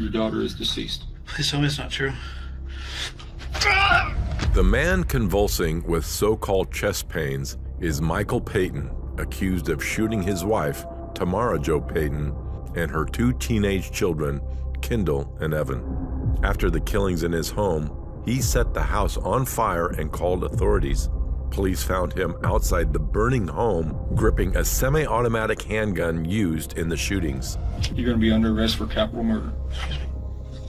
your daughter is deceased. Please tell me it's not true. The man convulsing with so-called chest pains is Michael Payton, accused of shooting his wife, Tamara Jo Payton, and her 2 teenage children, Kendall and Evan. After the killings in his home, he set the house on fire and called authorities. Police found him outside the burning home, gripping a semi-automatic handgun used in the shootings. You're going to be under arrest for capital murder.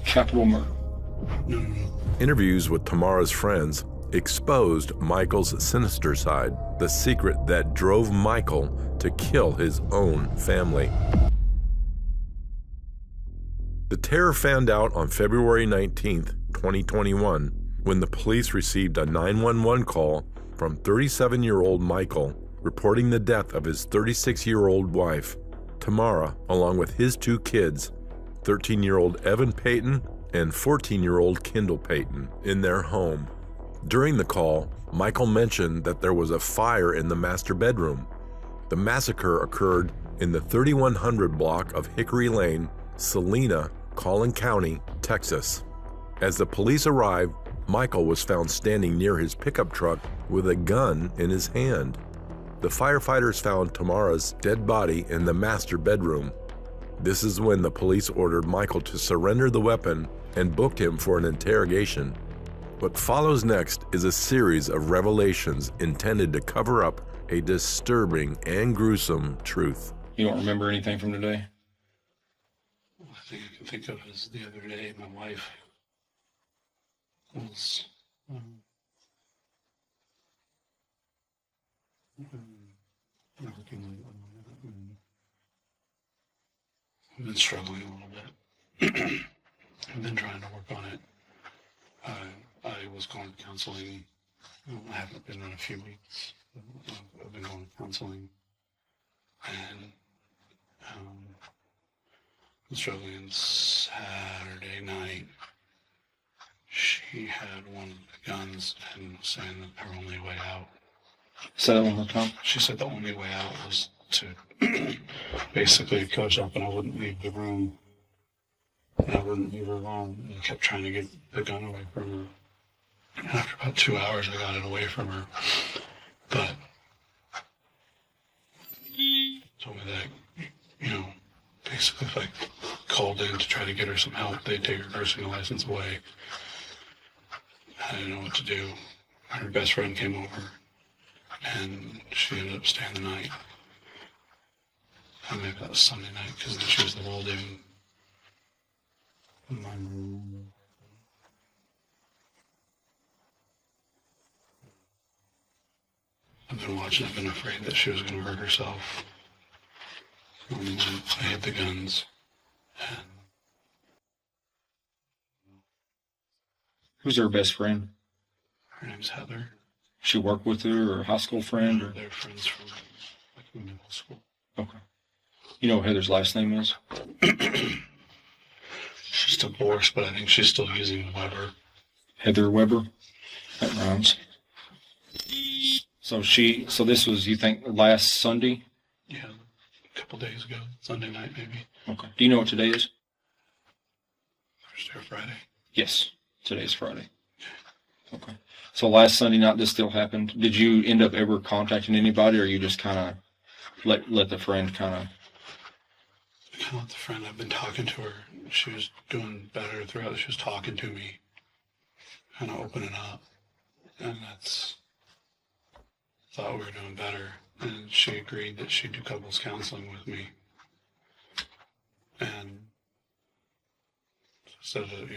Capital murder. No. Interviews with Tamara's friends exposed Michael's sinister side, the secret that drove Michael to kill his own family. The terror fanned out on February 19th, 2021, when the police received a 911 call from 37-year-old Michael reporting the death of his 36-year-old wife, Tamara, along with his 2 kids, 13-year-old Evan Payton and 14-year-old Kendall Payton, in their home. During the call, Michael mentioned that there was a fire in the master bedroom. The massacre occurred in the 3100 block of Hickory Lane, Salina, Collin County, Texas. As the police arrived, Michael was found standing near his pickup truck with a gun in his hand. The firefighters found Tamara's dead body in the master bedroom. This is when the police ordered Michael to surrender the weapon and booked him for an interrogation. What follows next is a series of revelations intended to cover up a disturbing and gruesome truth. You don't remember anything from today? All I think I can think of is the other day my wife was I've been struggling a little bit. I've been trying to work on it. I was going to counseling. I haven't been in a few weeks. I've been going to counseling, and I'm struggling. Saturday night, she had one of the guns and was saying that her only way out. Say that one more time. She said the only way out was to basically coach up, and I wouldn't leave the room. And I wouldn't leave her alone. And I kept trying to get the gun away from her. And after about 2 hours, I got it away from her. But told me that, basically if I called in to try to get her some help, they'd take her nursing license away. I didn't know what to do. Her best friend came over, and she ended up staying the night. Maybe that was Sunday night, because she was the whole day in my room. I've been watching. I've been afraid that she was going to hurt herself. I hid the guns. And Who's her best friend? her name's Heather. She worked with her, or a high school friend? Or... They're friends from middle school. Okay. You know what Heather's last name is? She's divorced, but I think she's still using Weber. Heather Weber? That rhymes. So this was, you think, last Sunday? Yeah, a couple days ago. Sunday night, maybe. Okay. Do you know what today is? Thursday or Friday. Yes. Today's Friday. Okay. So last Sunday night this still happened. Did you end up ever contacting anybody, or you just kind of let the friend kind of... I kind of let the friend, I've been talking to her. She was doing better throughout. She was talking to me, kind of opening up. And thought we were doing better. And she agreed that she'd do couples counseling with me. And said that,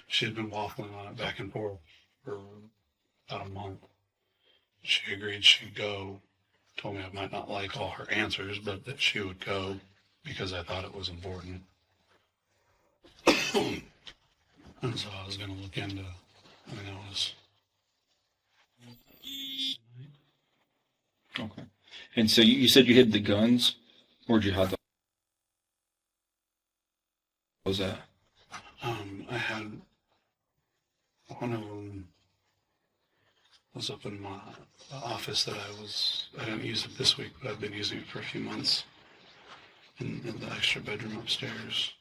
she had been waffling on it back and forth for about a month. She agreed she'd go, told me I might not like all her answers, but that she would go because I thought it was important. And so I was going to look into, it was... Okay. And so you said you hid the guns? Where'd you hide them? What was that? I had one of them was up in my office that I didn't use it this week, but I've been using it for a few months in the extra bedroom upstairs.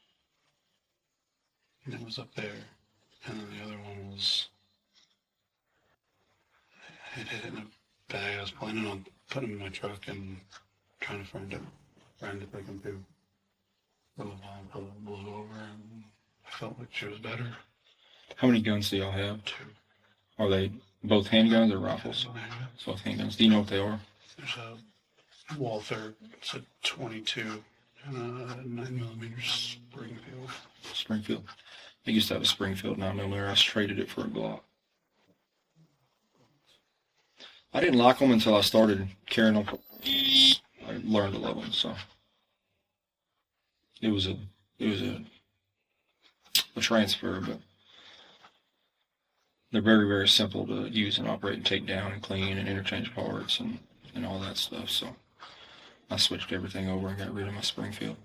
And it was up there. And then the other one was, it hit it in a bag. I was planning on putting it in my truck and trying to find it like him too. For a while until it blew over, and I felt like she was better. How many guns do y'all have? 2. Are they both handguns or rifles? So handguns. Both handguns. Do you know what they are? There's a Walther, it's a 22, and a 9mm Springfield. Springfield. I used to have a Springfield 9mm. I traded it for a Glock. I didn't like them until I started carrying them. I learned to love them. So it was a transfer, but they're very, very simple to use and operate and take down and clean and interchange parts and all that stuff. So I switched everything over and got rid of my Springfield.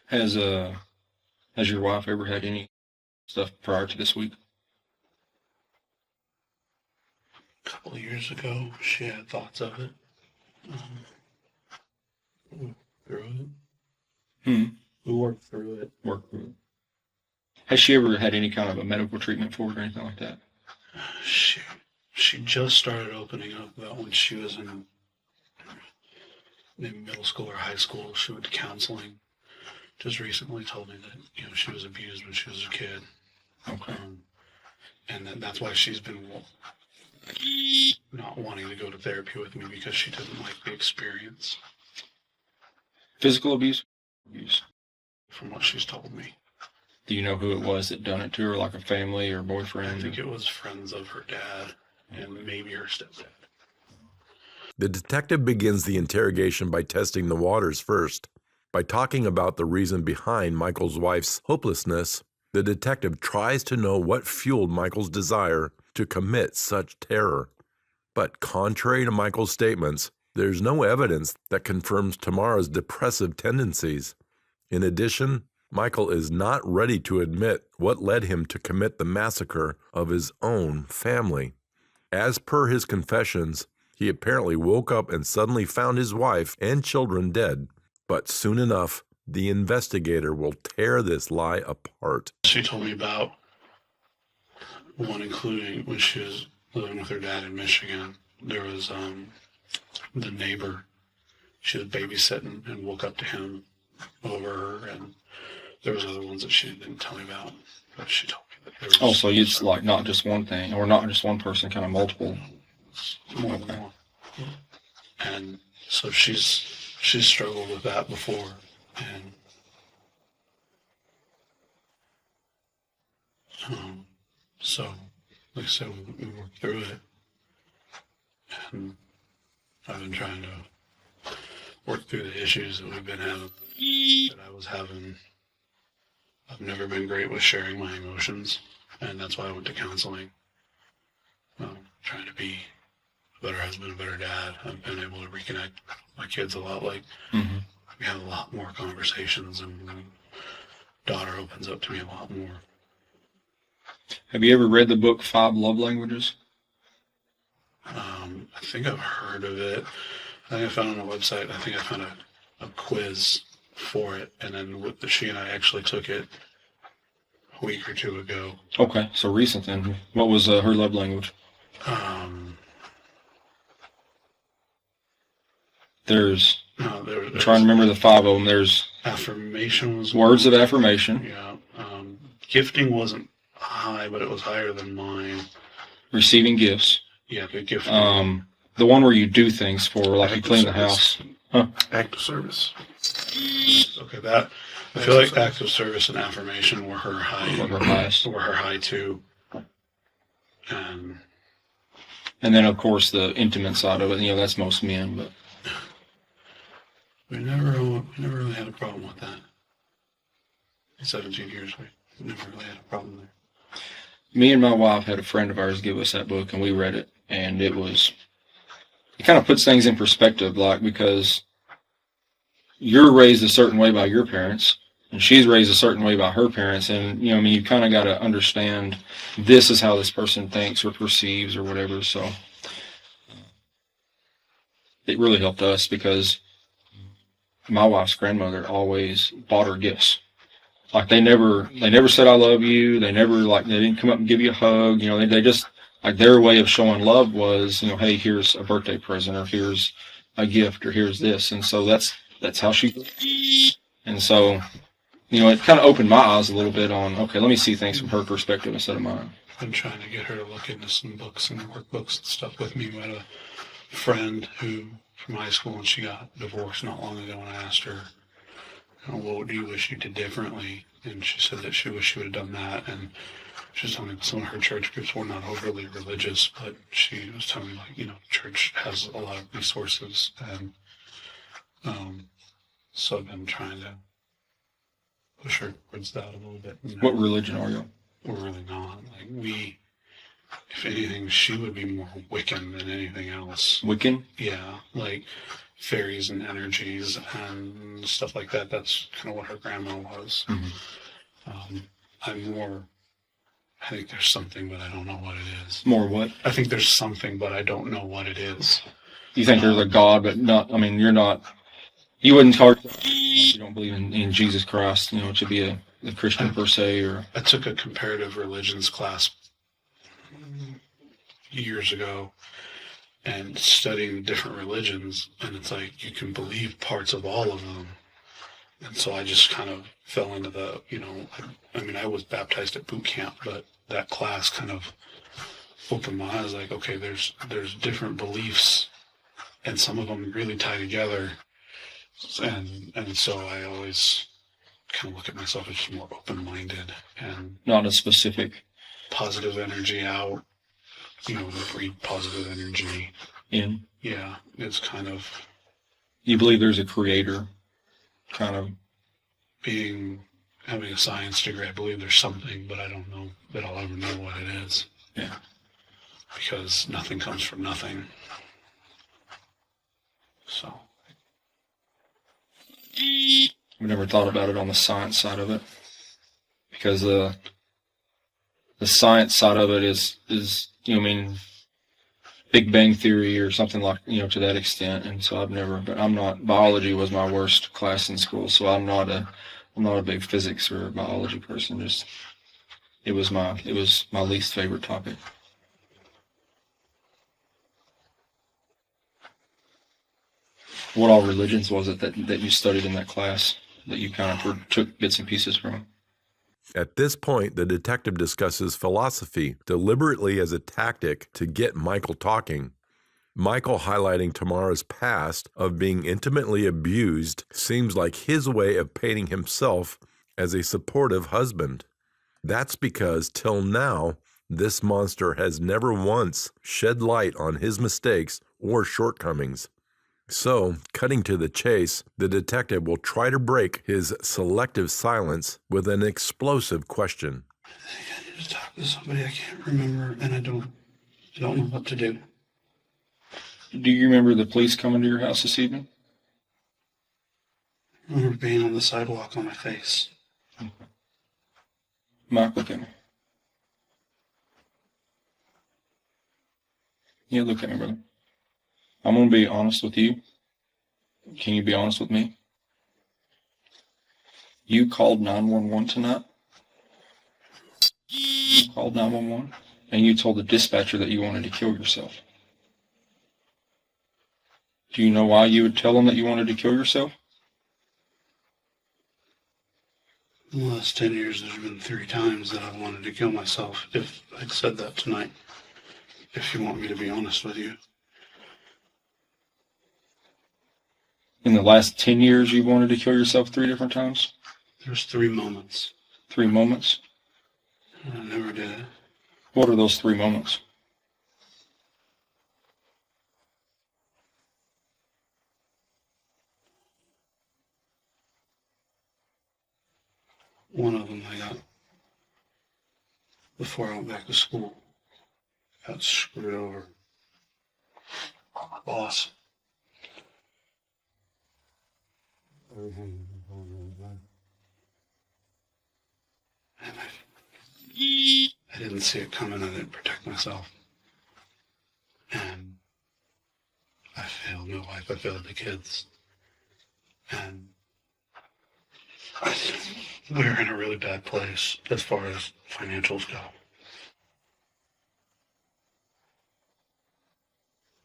Has your wife ever had any stuff prior to this week? A couple of years ago, she had thoughts of it. We through it. We worked through it. Worked through it. Has she ever had any kind of a medical treatment for it or anything like that? She just started opening up about when she was in maybe middle school or high school. She went to counseling. Just recently told me that she was abused when she was a kid. Okay. And that's why she's been not wanting to go to therapy with me, because she didn't like the experience. Physical abuse? Abuse. From what she's told me. Do you know who it was that done it to her, like a family or boyfriend? I think it was friends of her dad and maybe her stepdad. The detective begins the interrogation by testing the waters first. By talking about the reason behind Michael's wife's hopelessness, the detective tries to know what fueled Michael's desire to commit such terror. But contrary to Michael's statements, there's no evidence that confirms Tamara's depressive tendencies. In addition, Michael is not ready to admit what led him to commit the massacre of his own family. As per his confessions, he apparently woke up and suddenly found his wife and children dead. But soon enough, the investigator will tear this lie apart. She told me about one, including when she was living with her dad in Michigan. There was the neighbor. She was babysitting and woke up to him over her, and there was other ones that she didn't tell me about, but she told me that there was. Oh, so it's like not just one thing, or not just one person, kind of multiple. More than one. And so she's struggled with that before, and so, like I said, we worked through it, and I've been trying to work through the issues that we've been having, that I was having. I've never been great with sharing my emotions, and that's why I went to counseling. Trying to be a better husband, a better dad. I've been able to reconnect with my kids a lot. Like, we have a lot more conversations, and my daughter opens up to me a lot more. Have you ever read the book 5 Love Languages? I think I've heard of it. I think I found it on a website. I think I found a quiz for it, and then she and I actually took it a week or two ago. Okay, so recent then. What was her love language? I'm trying to remember the 5 of them. There's affirmation was words of affirmation. Yeah. Gifting wasn't high, but it was higher than mine. Receiving gifts. Yeah, the gifting. The one where you do things for, like you clean the house. Huh? Act of service. Okay, that I feel like act of service and affirmation were her high. Were her highest. Were her high too. And then of course the intimate side of it. That's most men, but we never really had a problem with that. In 17 years, we never really had a problem there. Me and my wife had a friend of ours give us that book, and we read it, and it kind of puts things in perspective, like, because you're raised a certain way by your parents, and she's raised a certain way by her parents, and, you kind of got to understand this is how this person thinks or perceives or whatever, so it really helped us, because my wife's grandmother always bought her gifts. Like they never said I love you. They never like they didn't come up and give you a hug. You know, they just like their way of showing love was, you know, hey, here's a birthday present, or here's a gift, or here's this. And so that's how she. And so, you know, it kind of opened my eyes a little bit on, okay, let me see things from her perspective instead of mine. I've been trying to get her to look into some books and workbooks and stuff with me. We had a friend who from high school, and she got divorced not long ago, and I asked her, you know, what do you wish you did differently? And she said that she wished she would have done that. And she was telling me some of her church groups were not overly religious, but she was telling me, like, you know, church has a lot of resources. And so I've been trying to push her towards that a little bit. You know, What religion are you? we're really not. Like, if anything, she would be more Wiccan than anything else. Wiccan? Yeah, like fairies and energies and stuff like that. That's kind of what her grandma was. I'm more, I think there's something, but I don't know what it is. More what? I think there's something, but I don't know what it is. You think there's a God, but not, I mean, you're not, you wouldn't call yourself, you don't believe in Jesus Christ, you know, to be a Christian per se, or. I took a comparative religions class years ago and studying different religions, and it's like you can believe parts of all of them. And so I just kind of fell into the, you know, I mean, I was baptized at boot camp, but that class kind of opened my eyes, like, okay, there's different beliefs, and some of them really tie together. And so I always kind of look at myself as more open-minded and Not a specific. positive energy out, you know, breed positive energy. In. Yeah, it's kind of You believe there's a creator, kind of. having a science degree. I believe there's something, but I don't know that I'll ever know what it is. Yeah. Because nothing comes from nothing. So. I've never thought about it on the science side of it, because the science side of it is you know, I mean, Big Bang Theory or something like, you know, to that extent. And so but I'm not, biology was my worst class in school, so I'm not a big physics or biology person. Just it was my least favorite topic. What all religions was it that you studied in that class that you kind of took bits and pieces from? At this point, the detective discusses philosophy deliberately as a tactic to get Michael talking. Michael highlighting Tamara's past of being intimately abused seems like his way of painting himself as a supportive husband. That's because, till now, this monster has never once shed light on his mistakes or shortcomings. So, cutting to the chase, the detective will try to break his selective silence with an explosive question. I think I need to talk to somebody. I can't remember, and I don't know what to do. Do you remember the police coming to your house this evening? I remember being on the sidewalk on my face. Mike, look at me. Yeah, look at me, brother. I'm going to be honest with you. Can you be honest with me? You called 911 tonight? You called 911? And you told the dispatcher that you wanted to kill yourself. Do you know why you would tell them that you wanted to kill yourself? In the last 10 years, there's been 3 times that I wanted to kill myself. If I'd said that tonight, if you want me to be honest with you. In the last 10 years, you wanted to kill yourself 3 different times? There's 3 moments. 3 moments? And I never did it. What are those 3 moments? One of them I got, before I went back to school, got screwed over by my boss. And I didn't see it coming. I didn't protect myself. And I failed my wife. I failed the kids. And we're in a really bad place as far as financials go.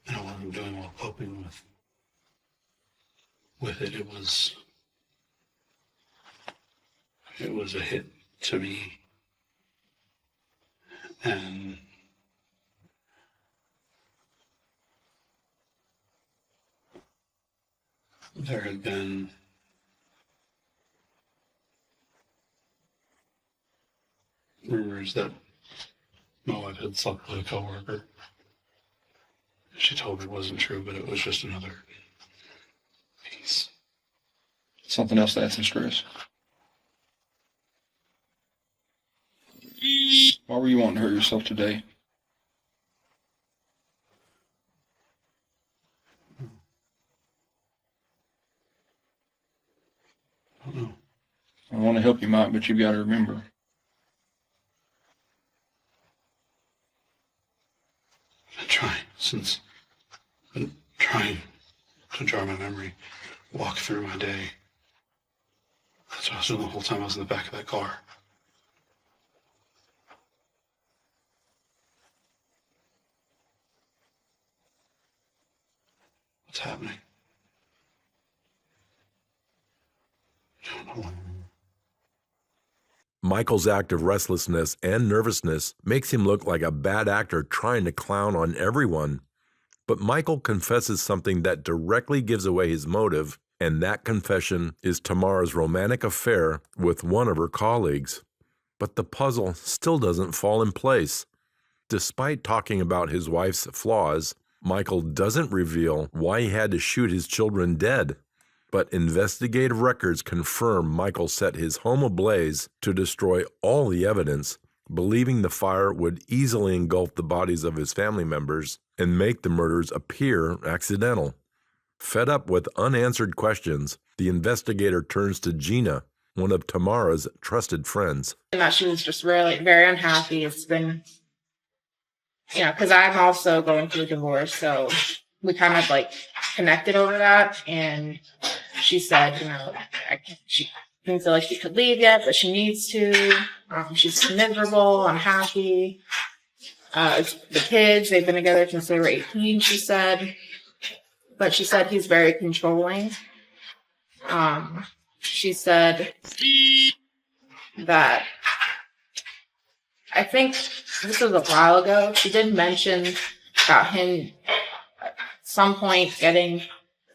And I wasn't doing well coping with it. It was a hit to me. And there had been rumors that my wife had slept with a coworker. She told me it wasn't true, but it was just another piece. Something else to add some stress. Why were you wanting to hurt yourself today? I don't know. I want to help you, Mike, but you've got to remember. I've been trying to jar my memory, walk through my day. That's what I was doing the whole time I was in the back of that car. What's happening? I don't know. Michael's act of restlessness and nervousness makes him look like a bad actor trying to clown on everyone. But Michael confesses something that directly gives away his motive, and that confession is Tamara's romantic affair with one of her colleagues. But the puzzle still doesn't fall in place. Despite talking about his wife's flaws, Michael doesn't reveal why he had to shoot his children dead. But investigative records confirm Michael set his home ablaze to destroy all the evidence, believing the fire would easily engulf the bodies of his family members and make the murders appear accidental. Fed up with unanswered questions, the investigator turns to Gina, one of Tamara's trusted friends. And that she was just really very unhappy. It's been, because I'm also going through a divorce, so we kind of like connected over that. And she said, she didn't feel like she could leave yet, but she needs to. She's miserable, unhappy. The kids, they've been together since they were 18, she said. But she said he's very controlling. She said that, I think this was a while ago, she did mention about him at some point getting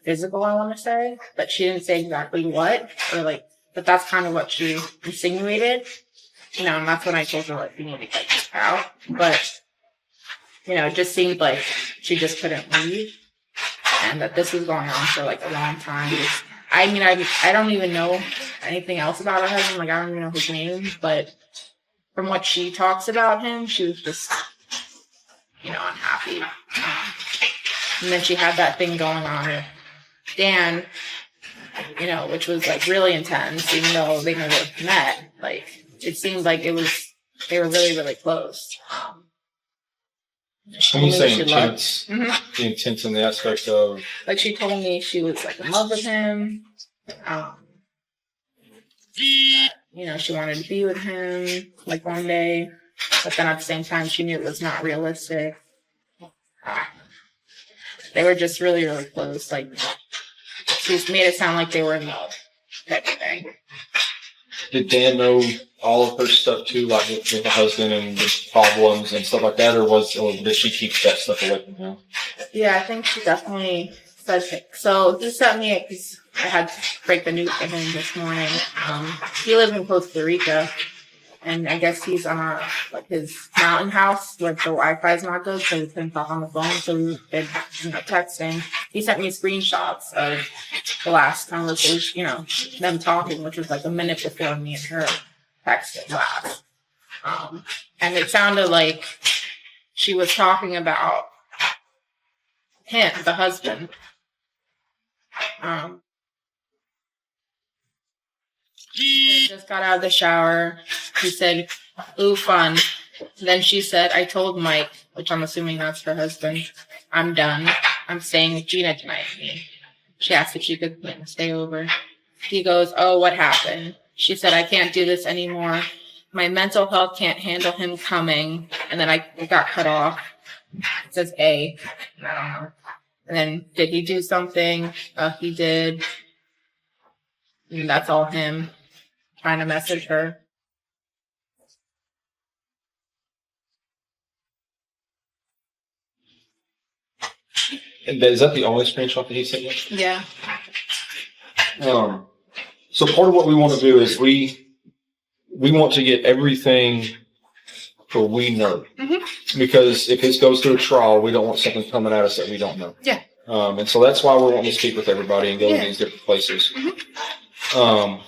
physical, I want to say, but she didn't say exactly what, but that's kind of what she insinuated, and that's when I told her, you need to get this out. But, it just seemed like she just couldn't leave, and that this was going on for a long time. I don't even know anything else about her husband, I don't even know his name, but from what she talks about him, she was just, unhappy. And then she had that thing going on with Dan, which was really intense, even though they never met. It seemed like they were really, really close. When you say intense, the intense in the aspect of... she told me she was in love with him. She wanted to be with him one day, but then at the same time she knew it was not realistic. They were just really, really close. She made it sound like they were in love, type of thing. Did Dan know all of her stuff too, with the husband and the problems and stuff like that, or did she keep that stuff away from him? Yeah, I think she definitely said it. So he sent me, because I had to break the news to him this morning. He lives in Costa Rica, and I guess he's on his mountain house where the Wi-Fi is not good, so he couldn't talk on the phone. So we've been texting. He sent me screenshots of the last conversation, them talking, which was a minute before me and her texted last. And it sounded like she was talking about him, the husband. He just got out of the shower. He said, "Ooh, fun." Then she said, "I told Mike," which I'm assuming that's her husband, "I'm done. I'm staying with Gina tonight." She asked if she could stay over. He goes, "Oh, what happened?" She said, "I can't do this anymore. My mental health can't handle him coming." And then I got cut off. It says A. I don't know. And then, did he do something? He did. And that's all him trying to message her. And is that the only screenshot that he sent you? Yeah. So part of what we want to do is we want to get everything for we know. Mm-hmm. Because if this goes through a trial, we don't want something coming at us that we don't know. Yeah. And so that's why we're wanting to speak with everybody and go to these different places. Mm-hmm.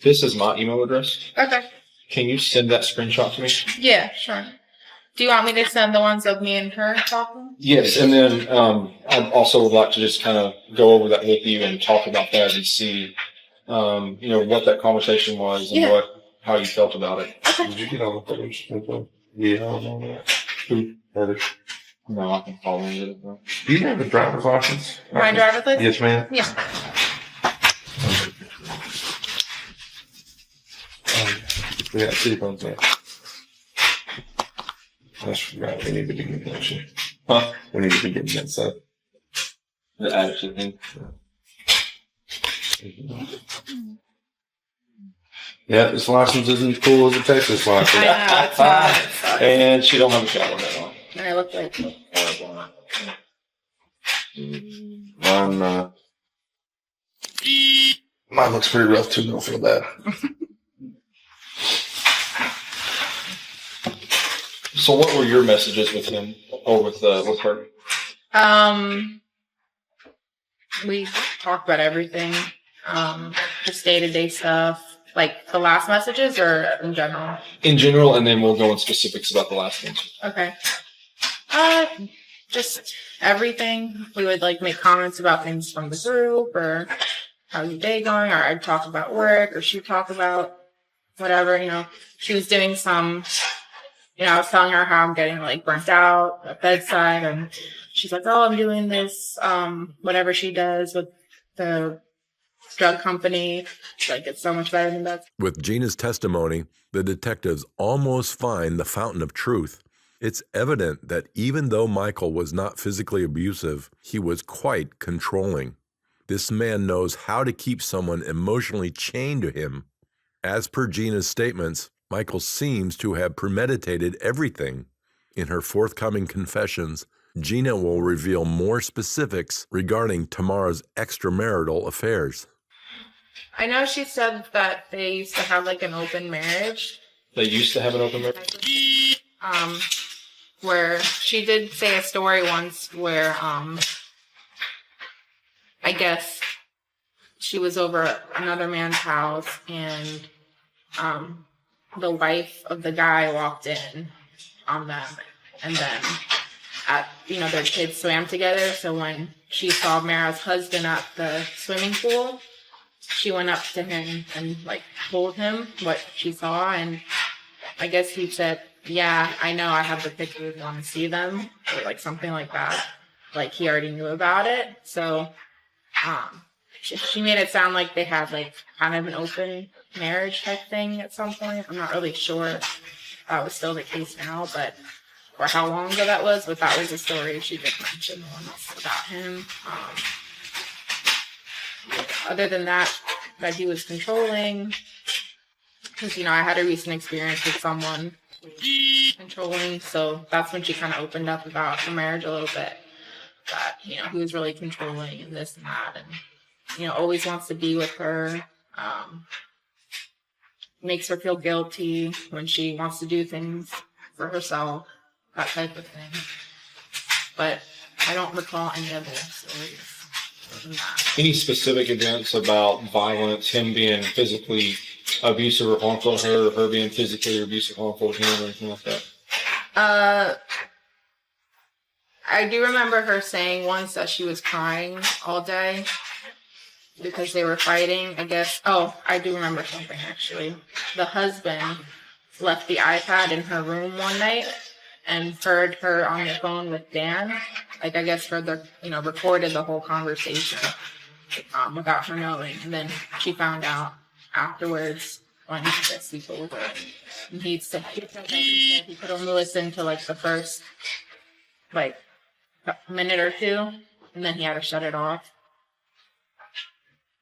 This is my email address. Okay. Can you send that screenshot to me? Yeah, sure. Do you want me to send the ones of me and her talking? Yes, and then I also would like to just kind of go over that with you and talk about that and see, what that conversation was and how you felt about it. Okay. Did you get all the photos? Yeah, I don't know that. Who? Heather. No, I can follow you. Do you have a driver's license? My driver's license? Yes, ma'am. Yeah. We got 2 phones there. That's right. We need to be getting that shit. Huh? We need to be getting that stuff. The attitude thing. Yeah, this license isn't as cool as a Texas license. I know, it's not. It sucks. And she don't have a shower that long. And I look like horrible. Mine looks pretty rough too. Don't feel bad. So what were your messages with him or with her? We talked about everything. Just day-to-day stuff. Like the last messages or in general? In general, and then we'll go in specifics about the last one. Okay. Just everything. We would make comments about things from the group or how's your day going, or I'd talk about work, or she'd talk about whatever, She was doing some, I was telling her how I'm getting burnt out at bedside, and she's like, "Oh, I'm doing this, whatever she does with the drug company. It's so much better than that." With Gina's testimony, the detectives almost find the fountain of truth. It's evident that even though Michael was not physically abusive, he was quite controlling. This man knows how to keep someone emotionally chained to him. As per Gina's statements, Michael seems to have premeditated everything. In her forthcoming confessions, Gina will reveal more specifics regarding Tamara's extramarital affairs. I know she said that they used to have an open marriage. They used to have an open marriage? Where she did say a story once where, I guess she was over at another man's house and, the wife of the guy walked in on them, and then their kids swam together. So when she saw Mara's husband at the swimming pool, she went up to him and told him what she saw, and I guess he said, "Yeah, I know, I have the pictures, want to see them," or something like that. He already knew about it. So she made it sound like they had kind of an open marriage type thing at some point. I'm not really sure if that was still the case now, or how long ago that was, but that was a story she did mention once about him. Other than that he was controlling, because I had a recent experience with someone controlling, so that's when she kind of opened up about the marriage a little bit, that he was really controlling and this and that, and always wants to be with her, makes her feel guilty when she wants to do things for herself, that type of thing. But I don't recall any other stories than that. Any specific events about violence, him being physically abusive or harmful to her, or her being physically abusive or harmful to him, or anything like that? I do remember her saying once that she was crying all day because they were fighting, I guess. Oh, I do remember something, actually. The husband left the iPad in her room one night, and heard her on the phone with Dan. Like, I guess further, recorded the whole conversation without her knowing. And then she found out afterwards when the sleep over. And he said he could only listen to like the first minute or two, and then he had to shut it off.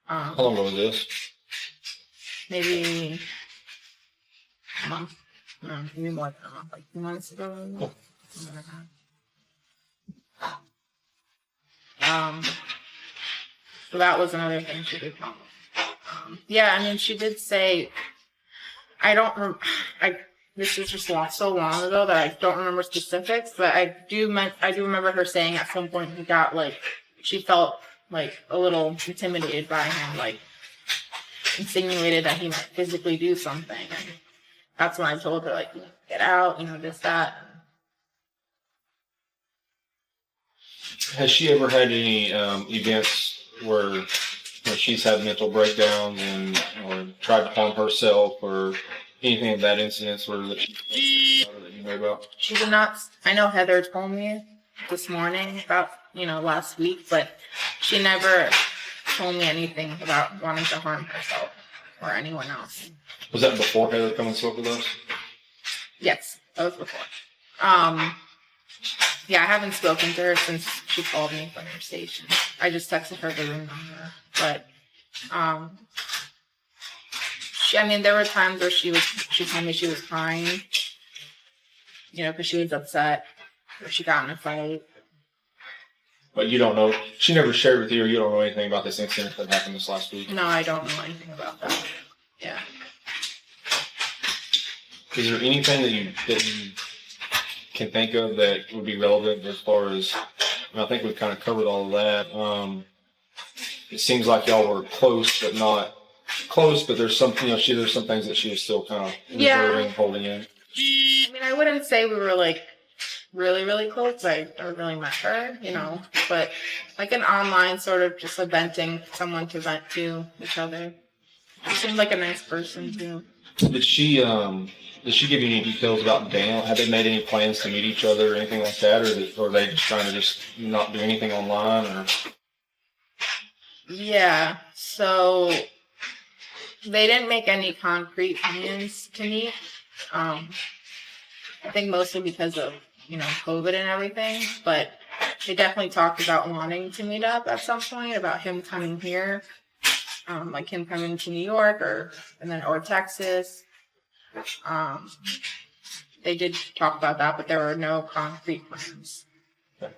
How long ago was this? Maybe a month. No, maybe more than a month, like 2 months ago. So that was another thing she did. Yeah, I mean, she did say, this is just so long ago that I don't remember specifics, but I do remember her saying at some point she felt like a little intimidated by him, like insinuated that he might physically do something. And that's when I told her, like, get out, this, that. Has she ever had any events where she's had mental breakdowns or tried to harm herself or anything of that incident that you know about? She did not. I know Heather told me this morning about, last week, but she never told me anything about wanting to harm herself or anyone else. Was that before Heather come and spoke with us? Yes, that was before. Yeah, I haven't spoken to her since she called me from her station. I just texted her the room number. But, there were times where she told me she was crying, because she was upset or she got in a fight. But you don't know, she never shared with you, or you don't know anything about this incident that happened this last week? No, I don't know anything about that. Yeah. Is there anything that you can think of that would be relevant as far as, I think we've kind of covered all of that. It seems like y'all were close, but not close, but there's some, there's some things that she was still kind of reserving, holding in. I wouldn't say we were like really, really close. I never really met her, but like an online sort of just venting, someone to vent to each other. She seemed like a nice person too. Did she give you any details about Dan? Have they made any plans to meet each other or anything like that, or are they just trying to just not do anything online? Or? Yeah, so they didn't make any concrete plans to meet. I think mostly because of COVID and everything, but they definitely talked about wanting to meet up at some point, about him coming here, like him coming to New York or Texas. They did talk about that, but there were no concrete plans. Okay.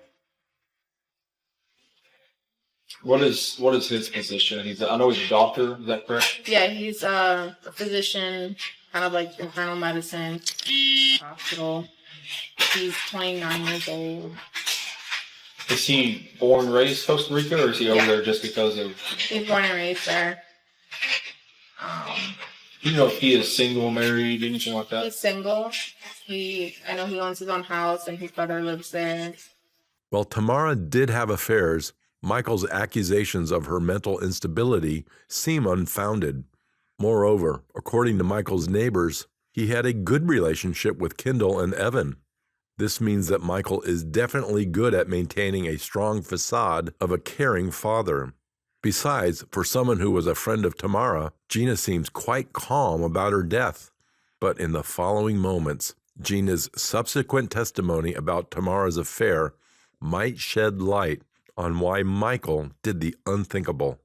What is his position? I know he's a doctor. Is that correct? Yeah, he's a physician, kind of like internal medicine, hospital. He's 29 years old. Is he born and raised Costa Rica, or is he over there just because of? He's born and raised there. Do you know if he is single, married, anything like that? He's single. I know he owns his own house, and his brother lives there. While Tamara did have affairs, Michael's accusations of her mental instability seem unfounded. Moreover, according to Michael's neighbors, he had a good relationship with Kendall and Evan. This means that Michael is definitely good at maintaining a strong facade of a caring father. Besides, for someone who was a friend of Tamara, Gina seems quite calm about her death. But in the following moments, Gina's subsequent testimony about Tamara's affair might shed light on why Michael did the unthinkable.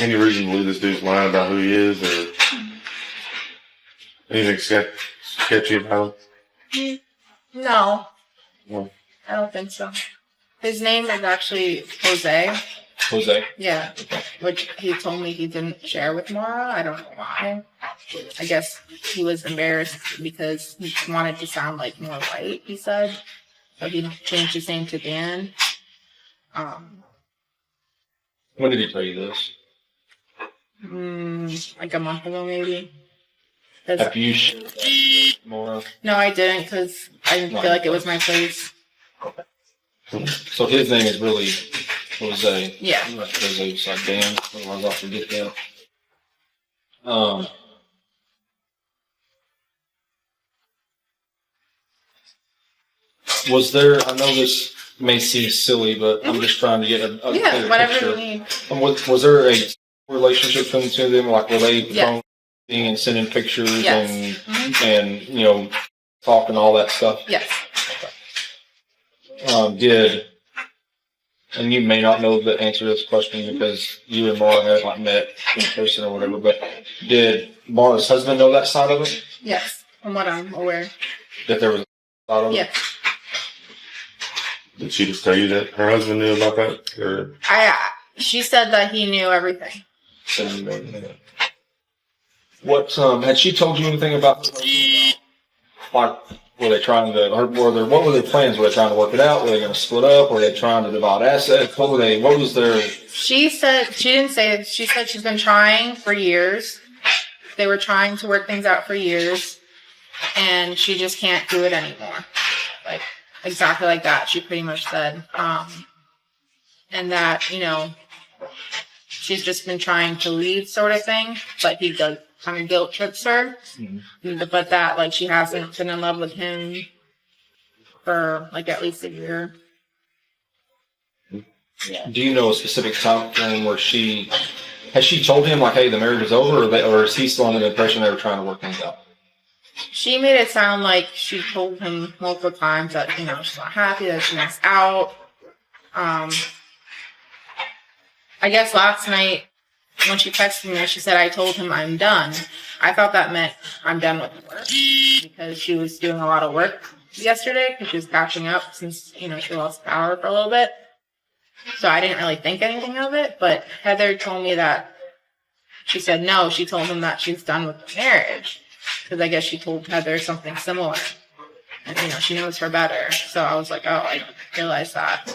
Any reason to believe this dude's lying about who he is, or anything sketchy about him? No. No. I don't think so. His name is actually Jose. Jose? Yeah. Which he told me he didn't share with Mara. I don't know why. I guess he was embarrassed because he wanted to sound like more white, he said. So he changed his name to Dan. When did he tell you this? Like a month ago, maybe. Have you shared Mara? No, I didn't, because I didn't feel like it was my place. So his name is really Jose. Yeah. Jose, it's like Dan. Otherwise I'll forget that. Was there? I know this may seem silly, but I'm just trying to get a Yeah, clear whatever picture. you need. Was there a relationship between the two of them? Like, were they Yes. phoning and sending pictures Yes. and talking all that stuff? Yes. And you may not know the answer to this question because you and Mara have like met in person or whatever, but did Mara's husband know that side of it? Yes. From what I'm aware. That there was a side of it? Yes. Did she just tell you that her husband knew about that? Or She said that he knew everything. What had she told you anything about? Like, were they trying to? What were their plans? Were they trying to work it out? Were they going to split up? Were they trying to divide assets? What was their? She said she didn't say it. She said she's been trying for years. They were trying to work things out for years, and she just can't do it anymore. Like exactly like that. She pretty much said, and that she's just been trying to leave, sort of thing. But he does kind of guilt trips her. Mm-hmm. But that like she hasn't been in love with him for like at least a year. Yeah. Do you know a specific time frame where has she told him like, hey, the marriage is over, or is he still under the impression they were trying to work things out? She made it sound like she told him multiple times that she's not happy, that she wants out. I guess last night when she texted me, she said, I told him I'm done. I thought that meant I'm done with work because she was doing a lot of work yesterday because she was catching up since, she lost power for a little bit. So I didn't really think anything of it, but Heather told me that she said no, she told him that she's done with the marriage because I guess she told Heather something similar. And, she knows her better. So I was like, oh, I realized that.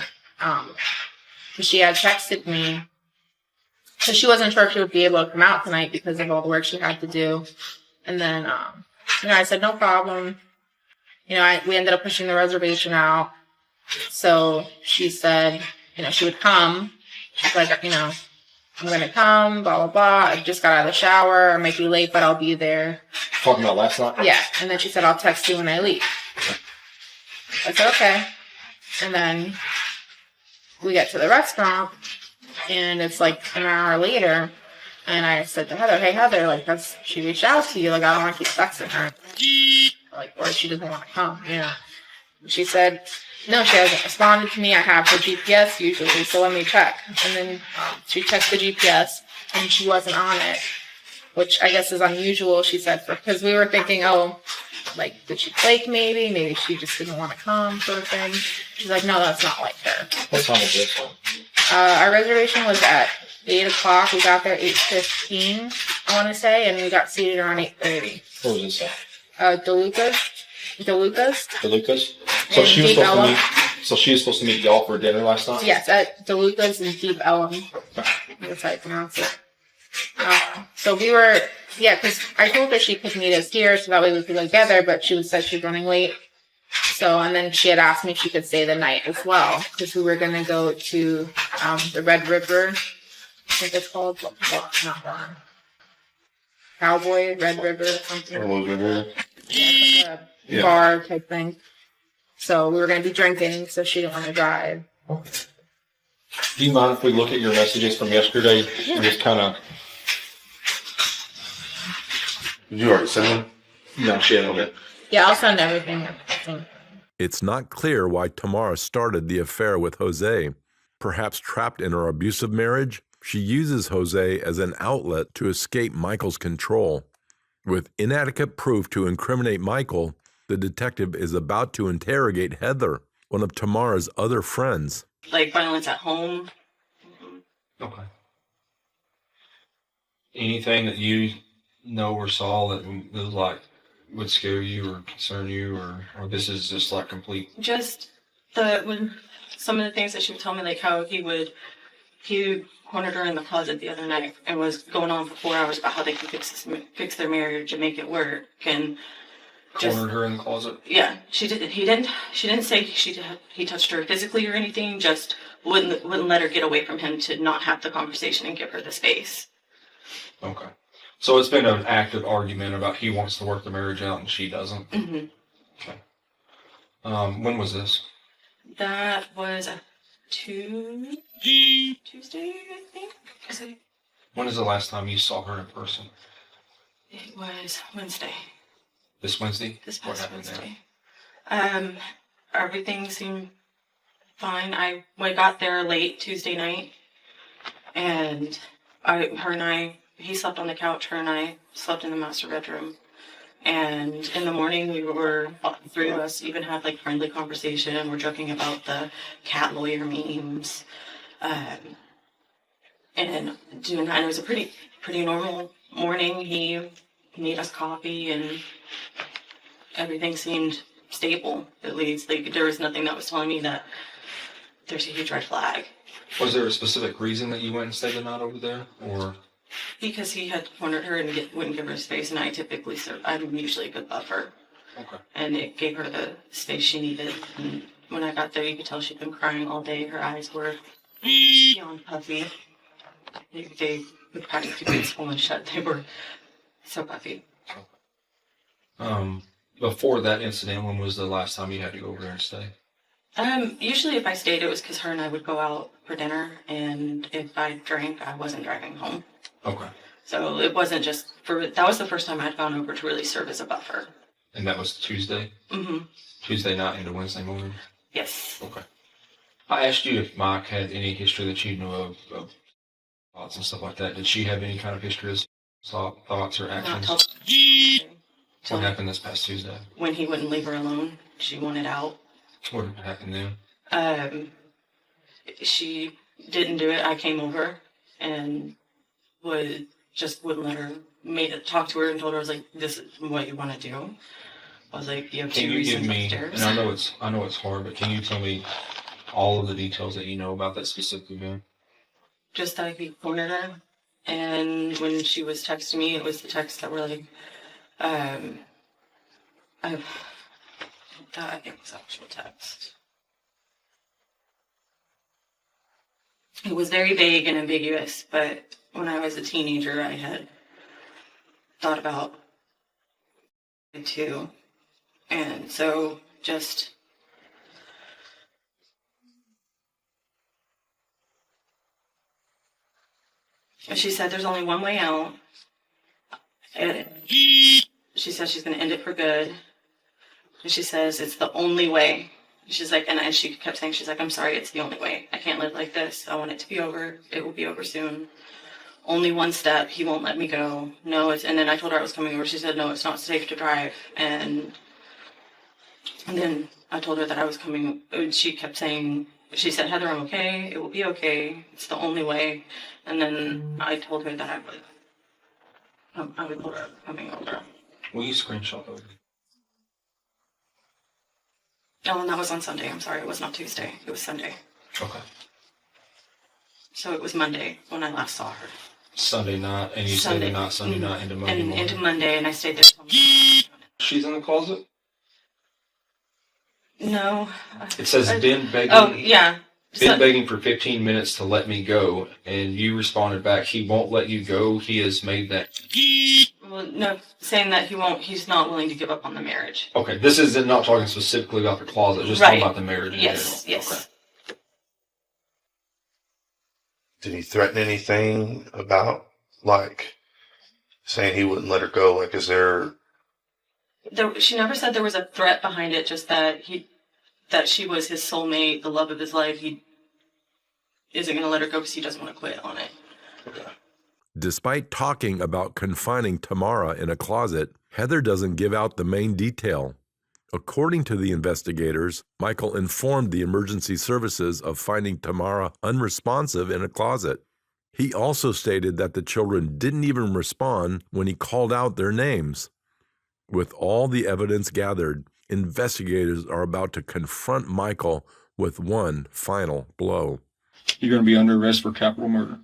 She had texted me because she wasn't sure if she would be able to come out tonight because of all the work she had to do. And then, I said, no problem. We ended up pushing the reservation out. So she said, she would come. She's like, I'm going to come, blah, blah, blah. I just got out of the shower. I might be late, but I'll be there. Talking about last night? Yeah. And then she said, I'll text you when I leave. I said, okay. And then we get to the restaurant. And it's like an hour later, and I said to Heather, hey, Heather, like, she reached out to you. Like, I don't want to keep texting her. Like, or she doesn't want to come, She said, no, she hasn't responded to me. I have her GPS usually, so let me check. And then she checked the GPS, and she wasn't on it, which I guess is unusual, she said, because we were thinking, did she flake maybe? Maybe she just didn't want to come, sort of thing. She's like, no, that's not like her. What time was this? Our reservation was at 8 o'clock. We got there 8:15, I want to say, and we got seated around 8:30. What was this at? DeLuca's. DeLuca's? And Deep Ellum. So she was supposed to meet y'all for dinner last night? Yes, at DeLuca's in Deep Ellum. That's how I pronounce it. So we were, because I told her she could meet us here so that way we could go together, but she said she was running late. So, and then she had asked me if she could stay the night as well, because we were going to go to the Red River, I think it's called, not one. Cowboy, Red River, or something. Yeah, it's like a bar type thing. So we were going to be drinking, so she didn't want to drive. Do you mind if we look at your messages from yesterday and just kind of... Did you already send them? No, she hadn't yet. Yeah, I'll send everything. It's not clear why Tamara started the affair with Jose. Perhaps trapped in her abusive marriage, she uses Jose as an outlet to escape Michael's control. With inadequate proof to incriminate Michael, the detective is about to interrogate Heather, one of Tamara's other friends. Like violence at home. Okay. Anything that you know or saw that was like would scare you or concern you, or this is just like complete? Just when some of the things that she would tell me, like how he cornered her in the closet the other night and was going on for 4 hours about how they could fix their marriage and make it work, and just cornered her in the closet. Yeah, she did. She didn't say he touched her physically or anything. Just wouldn't let her get away from him to not have the conversation and give her the space. Okay. So it's been an active argument about he wants to work the marriage out and she doesn't. Mm-hmm. Okay. When was this? That was a Tuesday, I think. When is the last time you saw her in person? It was Wednesday. This Wednesday? This What past happened there? Wednesday. Everything seemed fine. I got there late Tuesday night, and he slept on the couch. Her and I slept in the master bedroom. And in the morning, the three of us even had like friendly conversation. We're joking about the cat lawyer memes, and doing that. And it was a pretty normal morning. He made us coffee, and everything seemed stable. At least, like there was nothing that was telling me that there's a huge red flag. Was there a specific reason that you went and stayed the night over there, or? Because he had cornered her and wouldn't give her space, and I'm usually a good buffer. Okay. And it gave her the space she needed. And when I got there, you could tell she'd been crying all day. Her eyes were beyond puffy. They would practically be swollen shut. They were so puffy. Before that incident, when was the last time you had to go over there and stay? Usually if I stayed, it was because her and I would go out for dinner, and if I drank, I wasn't driving home. Okay. So it wasn't just that was the first time I'd gone over to really serve as a buffer. And that was Tuesday? Mm-hmm. Tuesday night into Wednesday morning? Yes. Okay. I asked you if Mike had any history that you know of thoughts and stuff like that. Did she have any kind of history of thoughts or Not actions? till What happened this past Tuesday? when he wouldn't leave her alone. She wanted out. What happened then? She didn't do it. I came over and wouldn't let her. Talk to her and told her, I was like, "This is what you want to do." I was like, "You have Can two you give reasons me? upstairs." And I know it's hard, but can you tell me all of the details that you know about that specific event? Just that he cornered her, and when she was texting me, it was the texts that were like, I think it was actual text. It was very vague and ambiguous, but when I was a teenager, I had thought about it too. And so just she said there's only one way out. And she says she's going to end it for good. And she says it's the only way. She's like, and she kept saying, she's like, I'm sorry, it's the only way. I can't live like this. I want it to be over. It will be over soon. Only one step. He won't let me go. No, and then I told her I was coming over. She said, no, it's not safe to drive. And then I told her that I was coming. She kept saying, she said, Heather, I'm okay. It will be okay. It's the only way. And then I told her that I would put her coming over. Will you screenshot those? Oh, and that was on Sunday. I'm sorry, it was not Tuesday. It was Sunday. Okay. So it was Monday when I last saw her. Sunday night, and you stayed the night Sunday night into Monday And morning. into Monday, and I stayed there till She's in the closet? No. It says been begging. Oh, yeah. Been begging for 15 minutes to let me go, and you responded back, he won't let you go. He has made that. Well, no, saying that he's not willing to give up on the marriage. Okay, this is not talking specifically about the closet, just Right. talking about the marriage in Yes, general. yes. Okay. Did he threaten anything about, like, saying he wouldn't let her go? Like, is there... She never said there was a threat behind it, just that she was his soulmate, the love of his life. He isn't going to let her go because he doesn't want to quit on it. Despite talking about confining Tamara in a closet, Heather doesn't give out the main detail. According to the investigators, Michael informed the emergency services of finding Tamara unresponsive in a closet. He also stated that the children didn't even respond when he called out their names. With all the evidence gathered, investigators are about to confront Michael with one final blow. You're going to be under arrest for capital murder.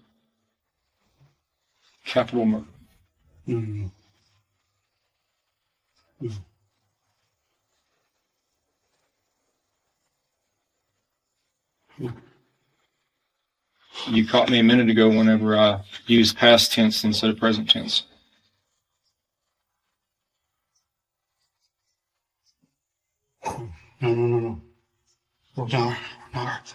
Capital murder. Mm-hmm. You caught me a minute ago whenever I used past tense instead of present tense. No. We're not.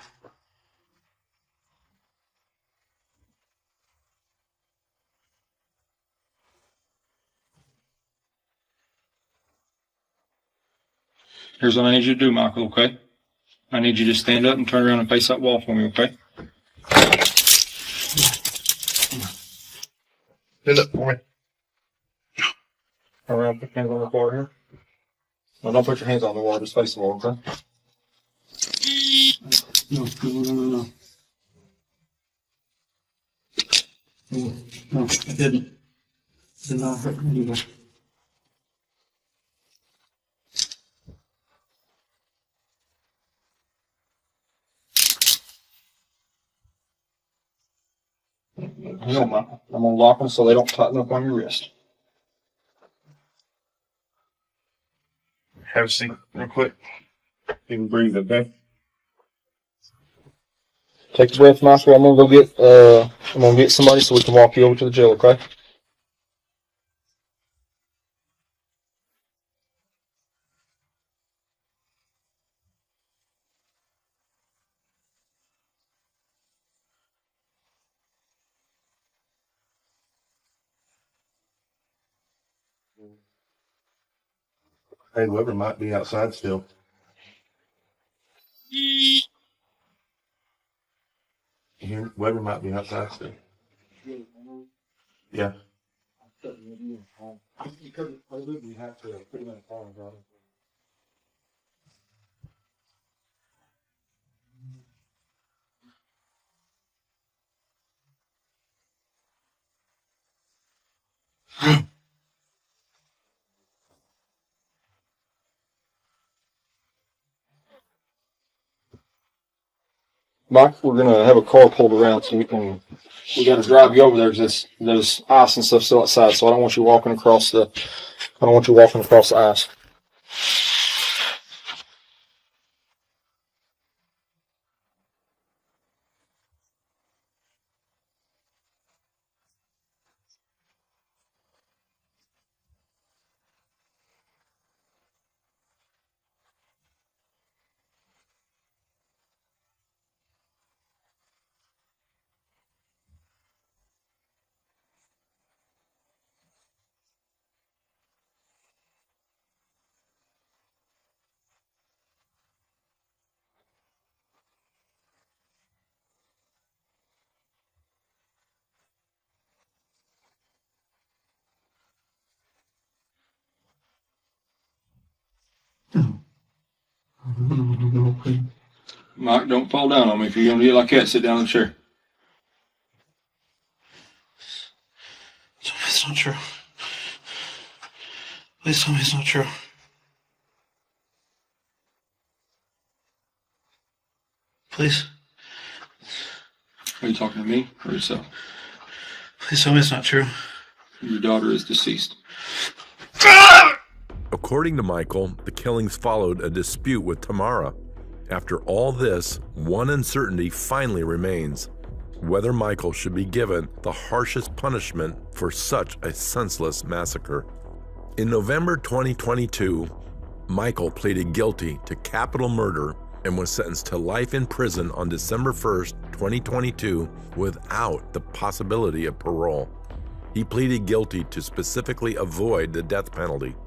Here's what I need you to do, Michael, okay? I need you to stand up and turn around and face that wall for me, okay? Stand up for me. Turn around, put your hands on the floor here. No, don't put your hands on the wall, just face the wall, okay? No. No, I didn't. Did not hurt anybody. Hang on, Michael. I'm gonna lock them so they don't tighten up on your wrist. Have a seat real quick. You can breathe, okay? Take a breath, Michael. I'm gonna get somebody so we can walk you over to the jail, okay? Hey, Weber might be outside still. You hear? Weber might be outside still. Yeah. Mike, we're gonna have a car pulled around so we gotta drive you over there because there's ice and stuff still outside. So I don't want you walking across the ice. No, please. Mike, don't fall down on me. If you're gonna get like that, sit down in the chair. Tell me it's not true. Please tell me it's not true. Please. Are you talking to me or yourself? Please tell me it's not true. Your daughter is deceased. According to Michael, the killings followed a dispute with Tamara. After all this, one uncertainty finally remains: whether Michael should be given the harshest punishment for such a senseless massacre. In November 2022, Michael pleaded guilty to capital murder and was sentenced to life in prison on December 1st, 2022, without the possibility of parole. He pleaded guilty to specifically avoid the death penalty.